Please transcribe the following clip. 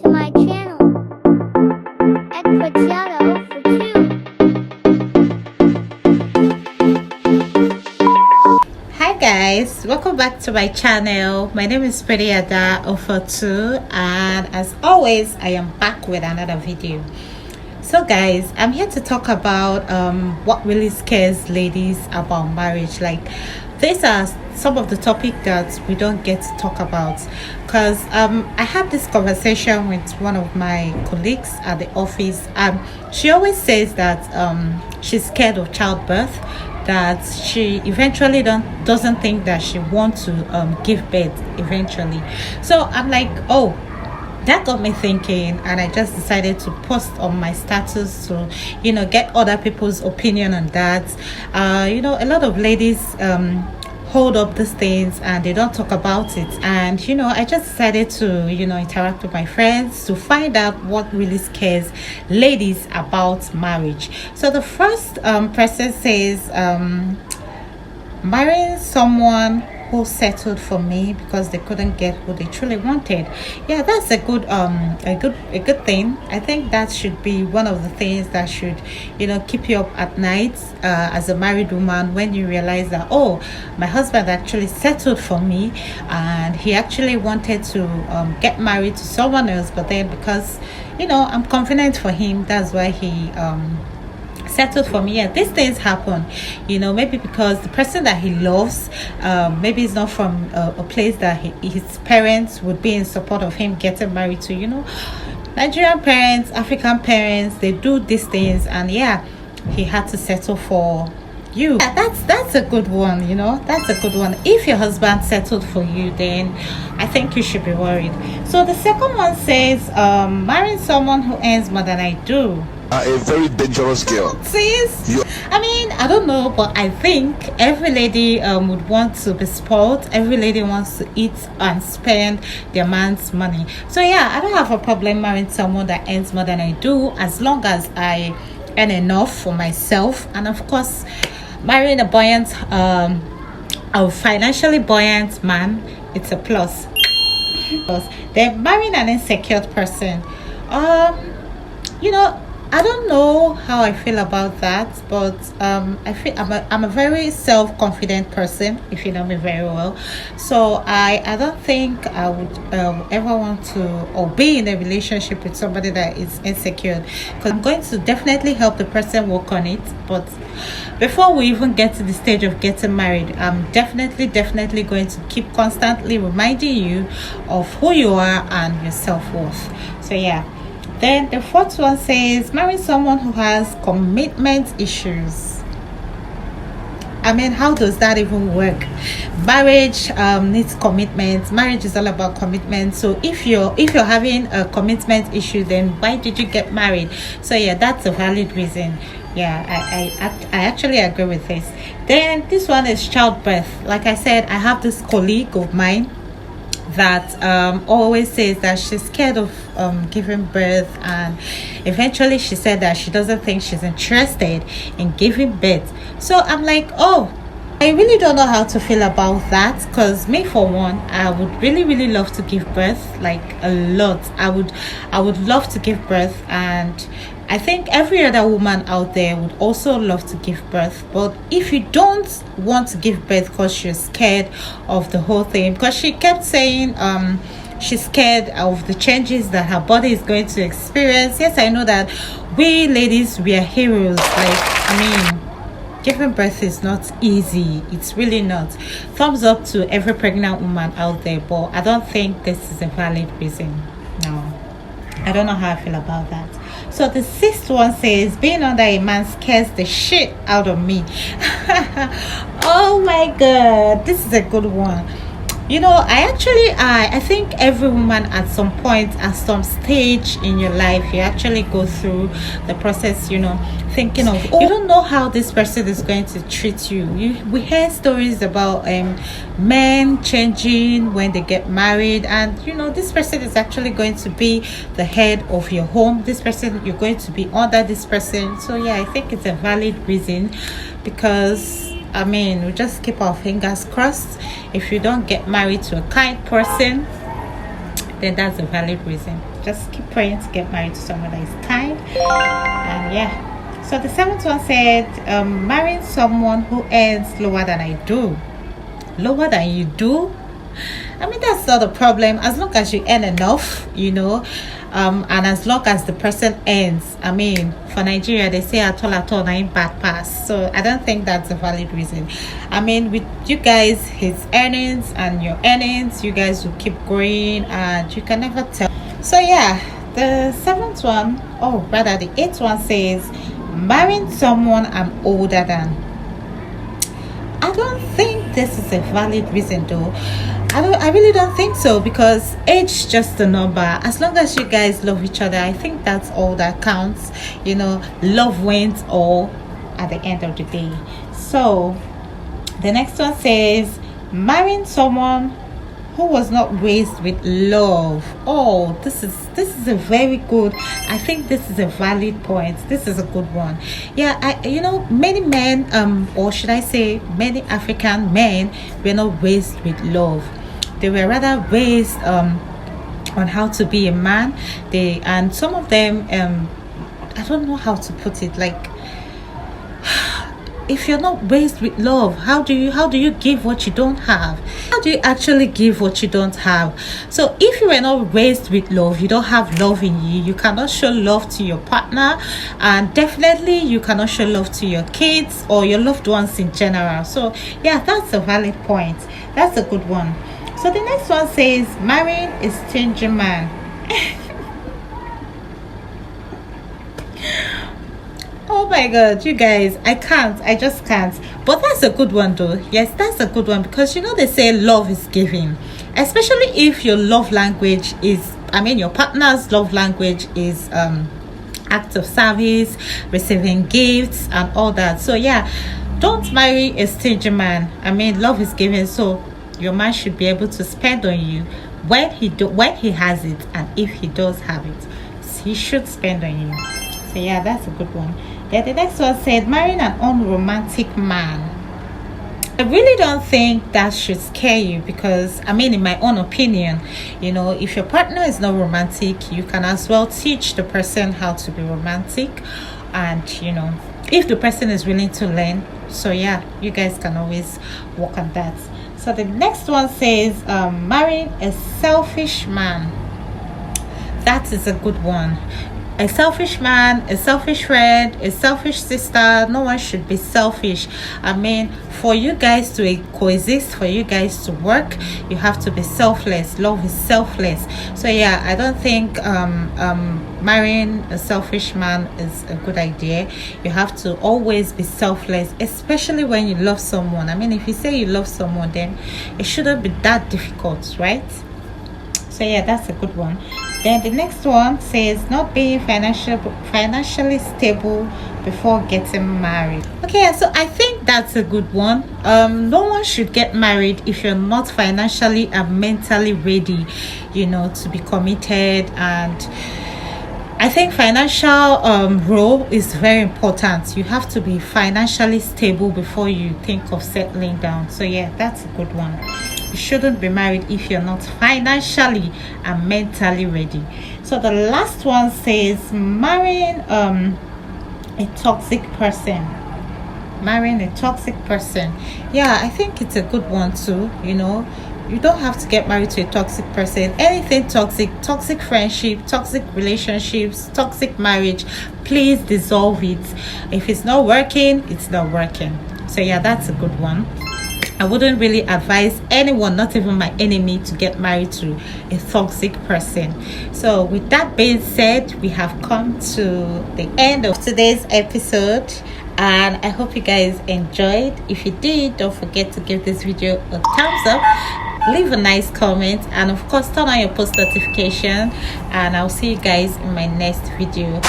to my channel. Eccoziato for two. Hi guys, welcome back to my channel. My name is Pretty Ada Ofotu, and as always I am back with another video. So guys, I'm here to talk about what really scares ladies about marriage. Like, these are some of the topics that we don't get to talk about, because I had this conversation with one of my colleagues at the office. She always says that she's scared of childbirth, that she eventually doesn't think that she wants to give birth eventually. So I'm like, oh, that got me thinking, and I just decided to post on my status to get other people's opinion on that. A lot of ladies hold up these things and they don't talk about it, and I just decided to interact with my friends to find out what really scares ladies about marriage. So the first person says, marrying someone who settled for me because they couldn't get who they truly wanted. Yeah, that's a good thing. I think that should be one of the things that should keep you up at night as a married woman, when you realize that, oh, my husband actually settled for me and he actually wanted to get married to someone else, but then because I'm confident for him, that's why he settled for me. Yeah, these things happen, maybe because the person that he loves, maybe it's not from a place that his parents would be in support of him getting married to. Nigerian parents, African parents, they do these things, and yeah, he had to settle for you. Yeah, that's a good one. That's a good one. If your husband settled for you, then I think you should be worried. So the second one says, marrying someone who earns more than I do. A very dangerous girl. Sis, I mean, I don't know, but I think every lady would want to be spoiled. Every lady wants to eat and spend their man's money. So yeah, I don't have a problem marrying someone that earns more than I do, as long as I earn enough for myself. And of course, marrying a buoyant, a financially buoyant man, it's a plus. Then marrying an insecure person, I don't know how I feel about that, but I feel I'm a very self-confident person, if you know me very well. So I don't think I would ever want to or be in a relationship with somebody that is insecure, because I'm going to definitely help the person work on it. But before we even get to the stage of getting married, I'm definitely going to keep constantly reminding you of who you are and your self-worth. So yeah. Then the fourth one says, marry someone who has commitment issues. I mean, how does that even work? Marriage needs commitment. Marriage is all about commitment. So if you're having a commitment issue, then why did you get married? So yeah, that's a valid reason. Yeah, I actually agree with this. Then this one is childbirth. Like I said, I have this colleague of mine that always says that she's scared of giving birth, and eventually she said that she doesn't think she's interested in giving birth. So I'm like, oh, I really don't know how to feel about that, because me, for one, I would really love to give birth, like a lot. I would love to give birth, and I think every other woman out there would also love to give birth. But if you don't want to give birth because you're scared of the whole thing, because she kept saying she's scared of the changes that her body is going to experience. Yes, I know that we ladies, we are heroes. Like, I mean, giving birth is not easy. It's really not. Thumbs up to every pregnant woman out there, but I don't think this is a valid reason. No, I don't know how I feel about that. So the sixth one says, being under a man scares the shit out of me. Oh my god, this is a good one. I think every woman at some point, at some stage in your life, you actually go through the process, thinking of, oh, you don't know how this person is going to treat you. We hear stories about men changing when they get married, and this person is actually going to be the head of your home. This person, you're going to be under this person. So yeah, I think it's a valid reason, because I mean, we just keep our fingers crossed. If you don't get married to a kind person, then that's a valid reason. just keep praying to get married to someone that is kind. And yeah. So the seventh one said, marrying someone who earns lower than I do. Lower than you do? I mean, that's not a problem as long as you earn enough, and as long as the person earns. I mean, for Nigeria, they say at all, nine bad pass. So I don't think that's a valid reason. I mean, with you guys, his earnings and your earnings, you guys will keep growing and you can never tell. So yeah, the seventh one, oh, rather the eighth one says, marrying someone I'm older than. I don't think this is a valid reason though. I really don't think so, because age is just a number. As long as you guys love each other, I think that's all that counts. Love wins all at the end of the day. So the next one says, marrying someone who was not raised with love. Oh, this is a very good, I think this is a valid point. This is a good one. Yeah, many men, or should I say many African men, were not raised with love. They were rather raised on how to be a man. And some of them, I don't know how to put it, like, if you're not raised with love, how do you give what you don't have? How do you actually give what you don't have? So if you were not raised with love, you don't have love in you, you cannot show love to your partner, and definitely you cannot show love to your kids or your loved ones in general. So yeah, that's a valid point. That's a good one. So the next one says, marrying a stranger man. Oh my god, you guys, I just can't. But that's a good one though. Yes, that's a good one, because they say love is giving, especially if your love language is, your partner's love language is act of service, receiving gifts and all that. So yeah, don't marry a stingy man. Love is giving, so your man should be able to spend on you when he has it, and if he does have it, he should spend on you. So yeah, that's a good one. Yeah, the next one said, marrying an unromantic man. I really don't think that should scare you, because in my own opinion, if your partner is not romantic, you can as well teach the person how to be romantic, and if the person is willing to learn. So yeah, you guys can always work on that. So the next one says, marrying a selfish man. That is a good one. A selfish man, a selfish friend, a selfish sister. No one should be selfish. For you guys to coexist, for you guys to work, you have to be selfless. Love is selfless. So yeah, I don't think marrying a selfish man is a good idea. You have to always be selfless, especially when you love someone. If you say you love someone, then it shouldn't be that difficult, right? So yeah, that's a good one. Then the next one says, not being financially stable before getting married. Okay, so I think that's a good one. No one should get married if you're not financially and mentally ready, to be committed. And I think financial role is very important. You have to be financially stable before you think of settling down. So yeah, that's a good one. You shouldn't be married if you're not financially and mentally ready. So the last one says, marrying a toxic person. Marrying a toxic person. Yeah, I think it's a good one too. You don't have to get married to a toxic person. Anything toxic friendship, toxic relationships, toxic marriage, please dissolve it. If it's not working, it's not working. So yeah, that's a good one. I wouldn't really advise anyone, not even my enemy, to get married to a toxic person. So with that being said, we have come to the end of today's episode, and I hope you guys enjoyed. If you did, don't forget to give this video a thumbs up, leave a nice comment, and of course turn on your post notification, and I'll see you guys in my next video.